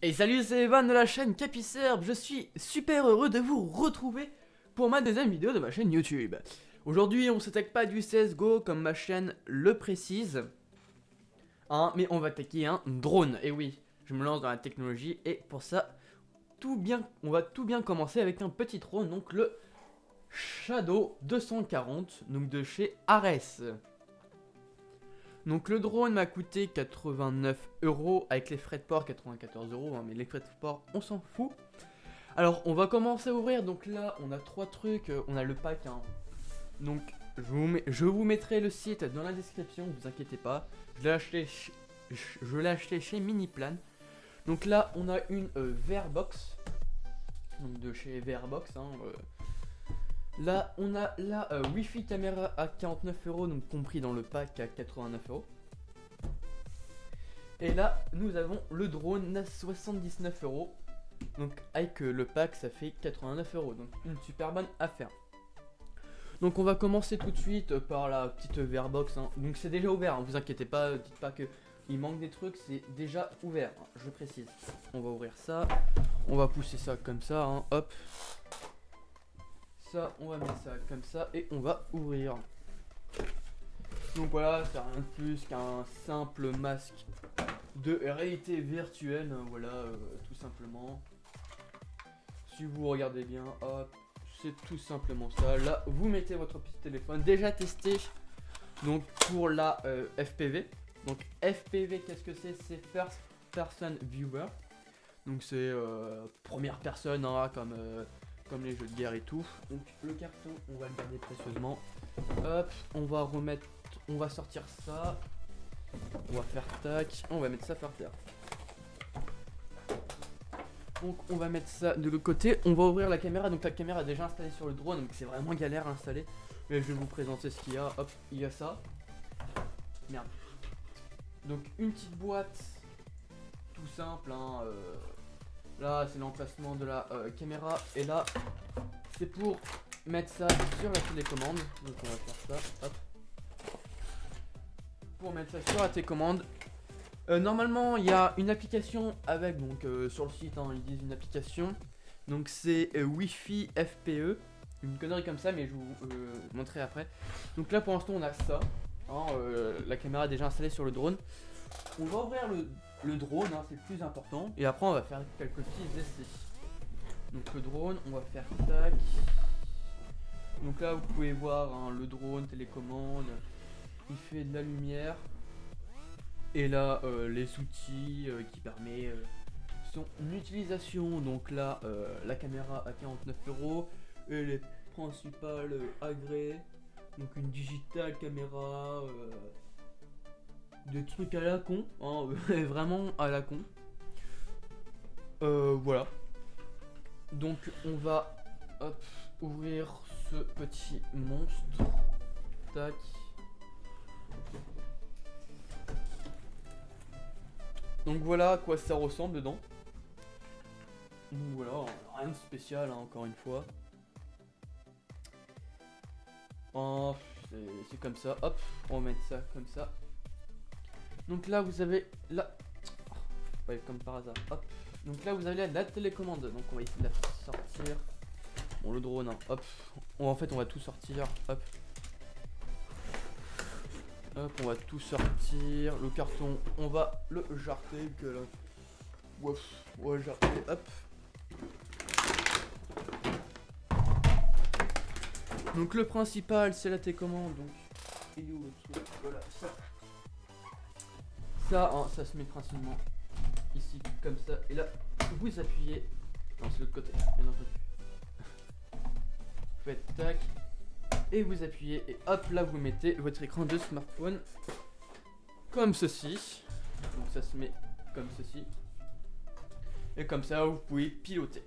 Et salut, c'est Evan de la chaîne Capicerbe. Je suis super heureux de vous retrouver pour ma deuxième vidéo de ma chaîne YouTube. Aujourd'hui, on s'attaque pas du CSGO comme ma chaîne le précise, hein, mais on va attaquer un drone. Et oui, je me lance dans la technologie et pour ça, on va tout bien commencer avec un petit drone, donc le Shadow 240, donc de chez Ares. Donc le drone m'a coûté 89 € avec les frais de port 94 €, hein, mais les frais de port on s'en fout. Alors on va commencer à ouvrir, donc là on a trois trucs, on a le pack, hein. Donc je vous mettrai le site dans la description, vous inquiétez pas. Je l'ai acheté chez Miniplan. Donc là on a une VRBox, donc de chez VRBox, hein, là, on a la Wi-Fi caméra à 49 €, donc compris dans le pack à 89 €. Et là, nous avons le drone à 79 €. Donc, avec le pack, ça fait 89 €. Donc, une super bonne affaire. Donc, on va commencer tout de suite par la petite Verbox, hein. Donc, c'est déjà ouvert, hein, vous inquiétez pas, dites pas que il manque des trucs, c'est déjà ouvert, hein, je précise. On va ouvrir ça, on va pousser ça comme ça, hein, hop. Ça, on va mettre ça comme ça et on va ouvrir. Donc voilà, c'est rien de plus qu'un simple masque de réalité virtuelle, voilà, tout simplement. Si vous regardez bien, hop, c'est tout simplement ça. Là, vous mettez votre petit téléphone, déjà testé, donc pour la FPV. Donc FPV, qu'est-ce que c'est? C'est First Person Viewer. Donc c'est première personne, hein, comme les jeux de guerre et tout. Donc le carton, on va le garder précieusement. Hop, on va sortir ça. On va faire tac, on va mettre ça par terre. Donc on va mettre ça de l'autre côté, on va ouvrir la caméra. Donc la caméra est déjà installée sur le drone, donc c'est vraiment galère à installer. Mais je vais vous présenter ce qu'il y a. Hop, il y a ça. Merde. Donc une petite boîte, tout simple, hein, là c'est l'emplacement de la caméra. Et là c'est pour mettre ça sur la télécommande. Donc on va faire ça, hop. Pour mettre ça sur la télécommande. Normalement il y a une application avec, donc sur le site, hein, ils disent une application. Donc c'est Wi-Fi FPE, une connerie comme ça, mais je vous montrerai après. Donc là pour l'instant on a ça, hein, la caméra est déjà installée sur le drone. On va ouvrir le drone, hein, c'est le plus important. Et après on va faire quelques petits essais. Donc le drone, on va faire tac. Donc là vous pouvez voir, hein, le drone, télécommande, il fait de la lumière. Et là les outils qui permettent son utilisation. Donc là la caméra à 49 € et les principales agréées. Donc une digital caméra, des trucs à la con, hein, vraiment à la con. Voilà. Donc on va, hop, ouvrir ce petit monstre. Tac. Donc voilà à quoi ça ressemble dedans. Donc voilà, rien de spécial, hein, encore une fois. Oh, c'est comme ça, hop, on va mettre ça comme ça. Donc là vous avez la... ouais, comme par hasard, hop. Donc là vous avez la télécommande, donc on va essayer de la sortir. Bon, le drone, hein, hop. En fait on va tout sortir, hop. Hop, on va tout sortir. Le carton, on va le jarter. Que là... Ouf, on va le jarter, hop. Donc le principal, c'est la télécommande. Donc, il est où le truc? Voilà, ça. Ça, hein, ça se met principalement ici, comme ça. Et là, vous appuyez. Non, c'est l'autre côté, bien entendu. Vous faites tac. Et vous appuyez. Et hop, là, vous mettez votre écran de smartphone. Comme ceci. Donc ça se met comme ceci. Et comme ça, vous pouvez piloter.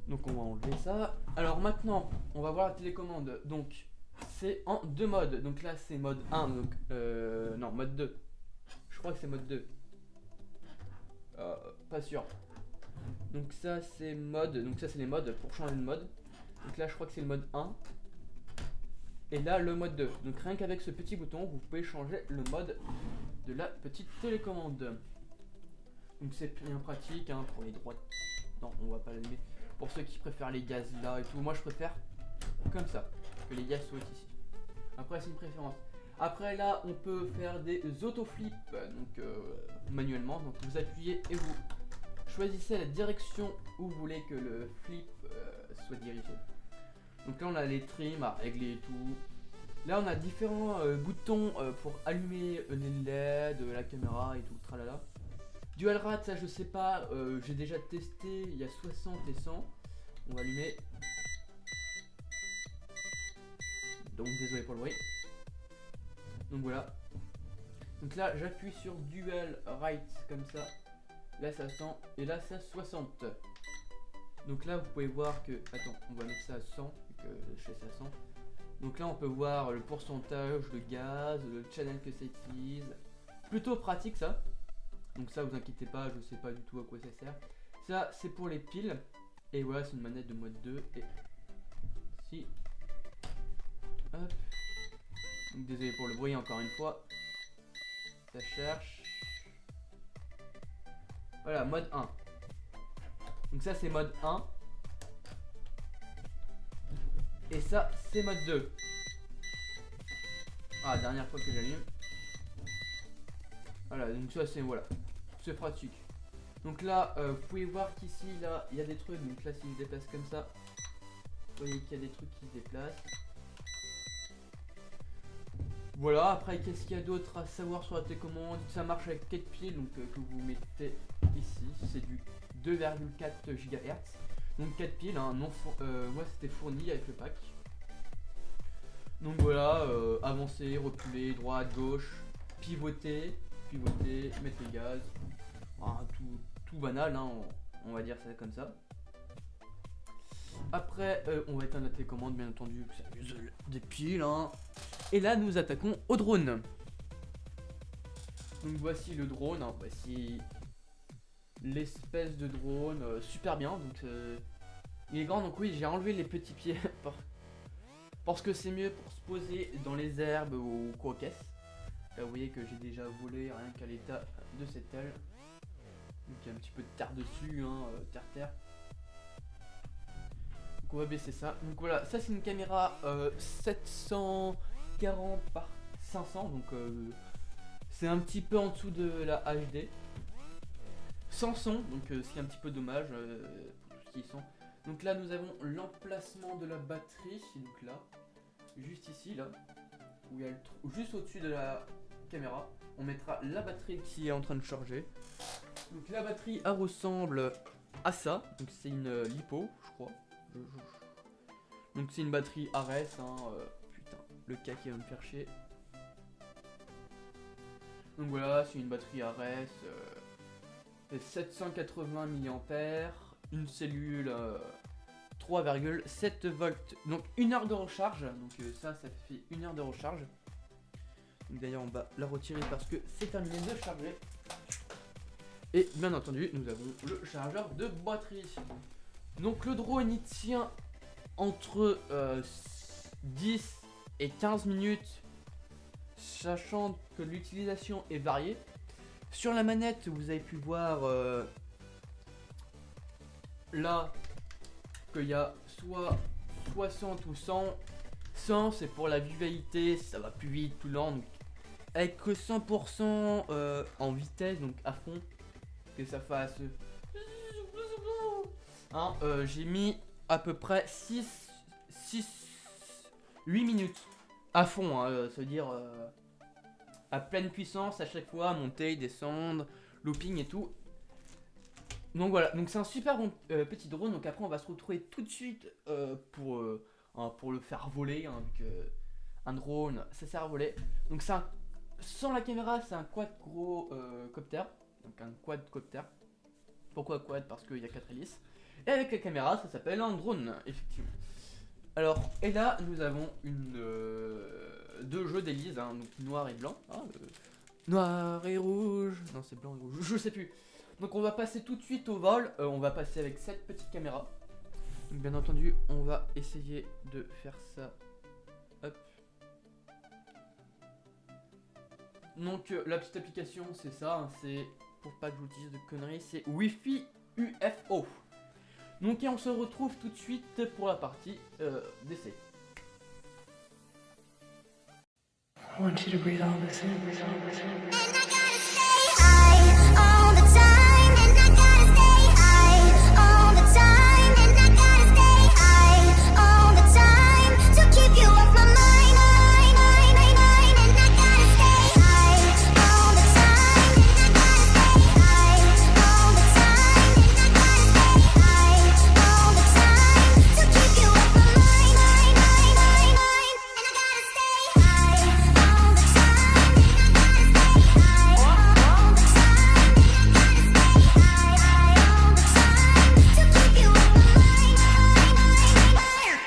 Donc on va enlever ça. Alors maintenant, on va voir la télécommande. Donc c'est en deux modes. Donc là c'est mode 1. Donc non, mode 2. Je crois que c'est mode 2. Pas sûr. Donc ça c'est mode. Donc ça c'est les modes pour changer de mode. Donc là je crois que c'est le mode 1. Et là le mode 2. Donc rien qu'avec ce petit bouton, vous pouvez changer le mode de la petite télécommande. Donc c'est bien pratique hein, pour les droites. Non, on va pas l'allumer. Pour ceux qui préfèrent les gaz là et tout, moi je préfère comme ça, que les gaz soient ici. Après c'est une préférence. Après là on peut faire des autoflips donc manuellement. Donc vous appuyez et vous choisissez la direction où vous voulez que le flip soit dirigé. Donc là on a les trims à régler et tout. Là on a différents boutons pour allumer les LED, la caméra et tout le tralala. Dual rad ça je sais pas, j'ai déjà testé, il y a 60 et 100. On va allumer. Donc désolé pour le bruit. Donc voilà. Donc là j'appuie sur dual right comme ça. Là ça 100 et là ça 60. Donc là vous pouvez voir que... Attends, on va mettre ça à 100 vu que je fais ça à 100. Donc là on peut voir le pourcentage, le gaz, le channel que ça utilise. Plutôt pratique ça. Donc ça vous inquiétez pas, je sais pas du tout à quoi ça sert. Ça c'est pour les piles. Et voilà c'est une manette de mode 2. Et si... Hop. Donc désolé pour le bruit encore une fois. Ça cherche. Voilà, mode 1. Donc ça c'est mode 1. Et ça c'est mode 2. Ah, dernière fois que j'allume. Voilà, donc ça c'est voilà. C'est pratique. Donc là, vous pouvez voir qu'ici, là, il y a des trucs. Donc là, si je déplace comme ça, vous voyez qu'il y a des trucs qui se déplacent. Voilà, après, qu'est-ce qu'il y a d'autre à savoir sur la télécommande? Ça marche avec 4 piles, donc que vous mettez ici. C'est du 2,4 GHz. Donc 4 piles, hein, moi c'était fourni avec le pack. Donc voilà, avancer, reculer, droite, gauche, pivoter, mettre le gaz. Voilà, tout banal, hein, on va dire ça comme ça. Après, on va éteindre la télécommande, bien entendu, que ça use des piles. Hein. Et là, nous attaquons au drone. Donc voici le drone, hein, voici l'espèce de drone, super bien. Donc il est grand, donc oui, j'ai enlevé les petits pieds parce que c'est mieux pour se poser dans les herbes ou quoi qu'est-ce. Là, vous voyez que j'ai déjà volé rien qu'à l'état de cette aile. Donc il y a un petit peu de terre dessus, hein, terre. Donc on va baisser ça. Donc voilà, ça c'est une caméra 740 par 500, donc c'est un petit peu en dessous de la HD. Sans son, donc c'est un petit peu dommage pour tout ce qui est son. Donc là nous avons l'emplacement de la batterie, donc là, juste ici, là, où il y a juste au-dessus de la caméra. On mettra la batterie qui est en train de charger. Donc la batterie elle ressemble à ça, donc c'est une lipo je crois. Donc c'est une batterie Ares, hein, putain, le cas qui va me faire chier. Donc voilà, c'est une batterie Ares, 780 mAh, une cellule 3,7 volts, donc 1 heure de recharge, donc ça fait 1 heure de recharge. D'ailleurs on va la retirer parce que c'est terminé de charger. Et bien entendu, nous avons le chargeur de batterie. Donc le drone il tient entre 10 et 15 minutes, sachant que l'utilisation est variée. Sur la manette, vous avez pu voir là qu'il y a soit 60 ou 100. 100 c'est pour la vivacité, ça va plus vite, plus lent. Donc, avec 100% en vitesse, donc à fond, que ça fasse... Hein, j'ai mis à peu près 8 minutes à fond, hein, ça veut dire à pleine puissance à chaque fois, monter, descendre, looping et tout. Donc voilà, donc c'est un super bon petit drone. Donc après on va se retrouver tout de suite pour le faire voler, hein, vu que un drone ça sert à voler. Donc c'est sans la caméra c'est un quadcopter, donc un quadcopter. Pourquoi quad? Parce qu'il y a 4 hélices. Et avec la caméra ça s'appelle un drone effectivement. Alors et là nous avons deux jeux d'hélices, hein, donc noir et blanc. Noir et rouge. Non c'est blanc et rouge, je sais plus. Donc on va passer tout de suite au vol, on va passer avec cette petite caméra. Donc bien entendu on va essayer de faire ça. Hop. Donc la petite application c'est ça, hein, c'est pour pas que je vous dise de conneries, c'est Wi-Fi UFO. Donc et on se retrouve tout de suite pour la partie d'essai. I want you to breathe all this in, breathe all this in. And I gotta stay high all the time. And I gotta stay high all the time. And I gotta stay high all the time to keep you off my mind. And I gotta stay high all the time. And I gotta stay high all the time. And I gotta stay high all the time to keep you off my mind.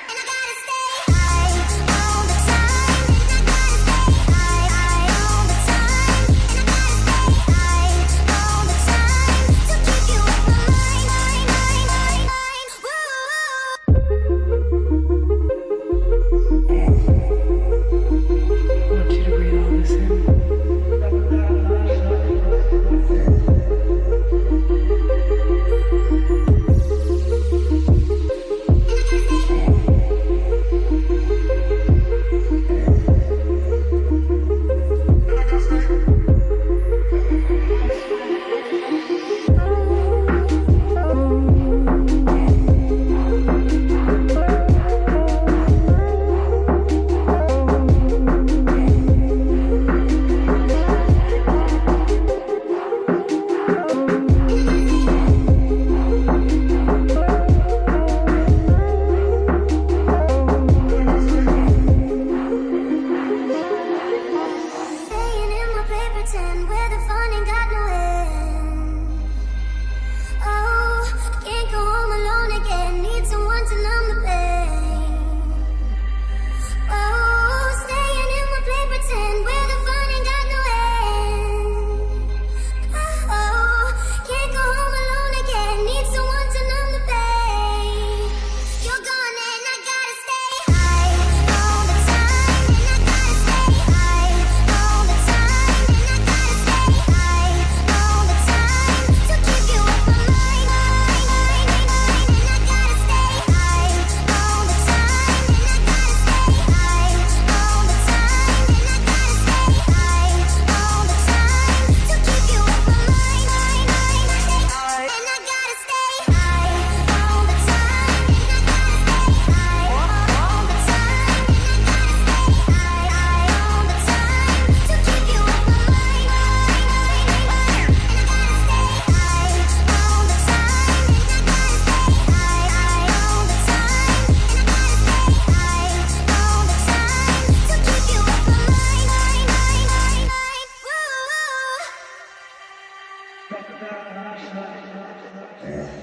And I gotta stay high all the time. I want you to breathe all this in. Staying in my paper tent where the fun ain't got no end. Oh, can't go home alone again. Need someone to numb the pain. Oh, staying in my paper tent where the fun ain't got no end. Oh, can't go home alone again. Need someone to numb the pain. You're gone and I gotta stay high all the time. And I gotta stay high all the time. And I gotta stay high all the time to keep you off my mind. And I gotta stay high all the time. And I gotta stay high all the time. And I gotta stay high all the time to keep you off my mind. And I gotta stay high all the time. And I gotta stay high all the time. And I gotta stay high all the time to keep you off my mind. And I gotta stay high all the time. And I gotta stay high all the time. And I gotta stay high all the time to keep you off my mind. Woo.